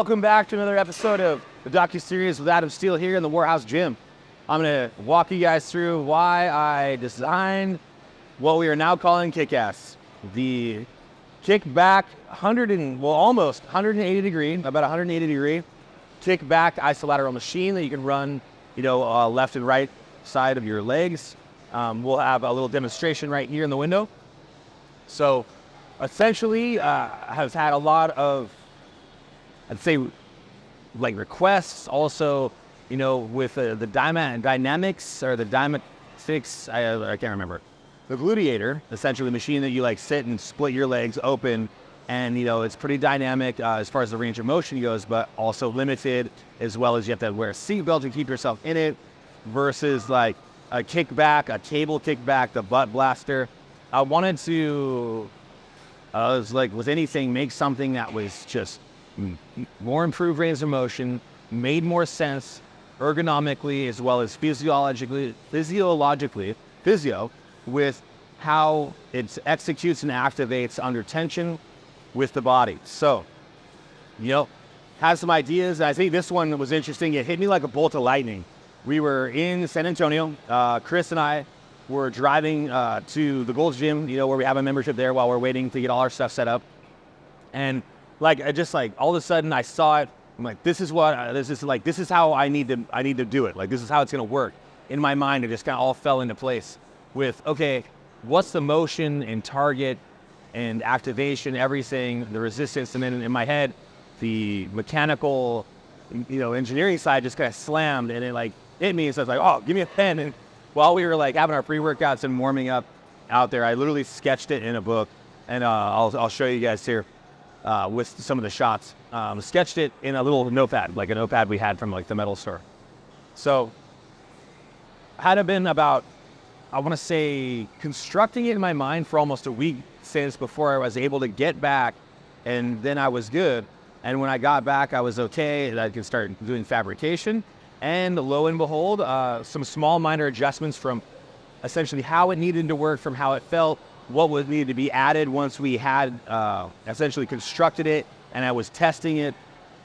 welcome back to another episode of the docu-series with Adam Steele here in the Warehouse Gym. I'm going to walk you guys through why I designed what we are now calling Kick-Ass. The kick-back almost 180 degree, about 180 degree kick-back isolateral machine that you can run, left and right side of your legs. We'll have a little demonstration right here in the window. So essentially, has had a lot of, I'd say, like requests. Also, with the dynamics or the dynamics, I can't remember. The gluteator, essentially the machine that you like sit and split your legs open, and it's pretty dynamic as far as the range of motion goes, but also limited, as well as you have to wear a seatbelt to keep yourself in it, versus like a kickback, a table kickback, the butt blaster. I wanted to, with anything, make something that was just more improved range of motion, made more sense ergonomically as well as physiologically, with how it executes and activates under tension with the body. So, had some ideas. I think this one was interesting. It hit me like a bolt of lightning. We were in San Antonio. Chris and I were driving to the Gold's Gym, where we have a membership there while we're waiting to get all our stuff set up. And all of a sudden I saw it. I'm like, this is how I need to do it. Like, this is how it's going to work. In my mind, it just kind of all fell into place with, okay, what's the motion and target and activation, everything, the resistance. And then in my head, the mechanical, engineering side just kind of slammed, and it hit me. So I was like, oh, give me a pen. And while we were having our pre-workouts and warming up out there, I literally sketched it in a book, and I'll show you guys here with some of the shots. Sketched it in a little notepad, like a notepad we had from the metal store. So had it been about, I want to say, constructing it in my mind for almost a week since before I was able to get back, and then I was good. And when I got back, I was okay, and I could start doing fabrication. And lo and behold, some small minor adjustments from essentially how it needed to work, from how it felt, what would need to be added once we had essentially constructed it and I was testing it.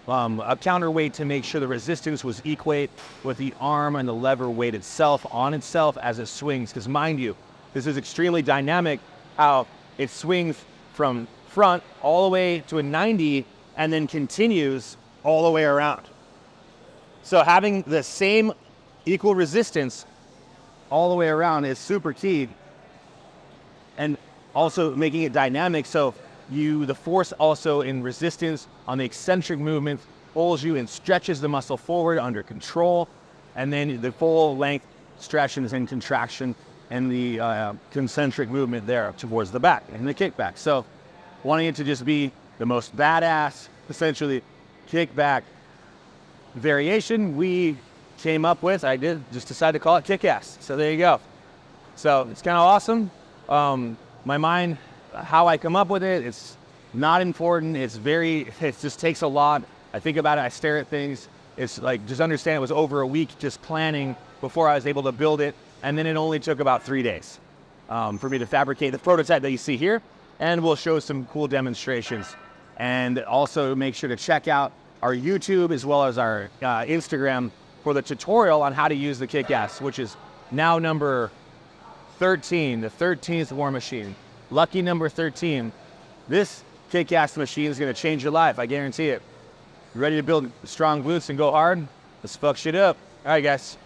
A counterweight to make sure the resistance was equate with the arm and the lever weight itself on itself as it swings. Because mind you, this is extremely dynamic, how it swings from front all the way to a 90 and then continues all the way around. So having the same equal resistance all the way around is super key. And also making it dynamic, so the force also in resistance on the eccentric movement pulls you and stretches the muscle forward under control, and then the full length stretches and contraction and the concentric movement there towards the back and the kickback. So wanting it to just be the most badass, essentially, kickback variation we came up with, I did just decide to call it Kick-Ass. So there you go. So it's kind of awesome. My mind, how I come up with it, it's not important. It just takes a lot. I think about it, I stare at things. It's just understand it was over a week just planning before I was able to build it. And then it only took about 3 days for me to fabricate the prototype that you see here. And we'll show some cool demonstrations. And also make sure to check out our YouTube as well as our Instagram for the tutorial on how to use the Kick-Ass, which is now number 13, the 13th war machine. Lucky number 13. This Kick-Ass machine is going to change your life, I guarantee it. You ready to build strong glutes and go hard? Let's fuck shit up. All right, guys.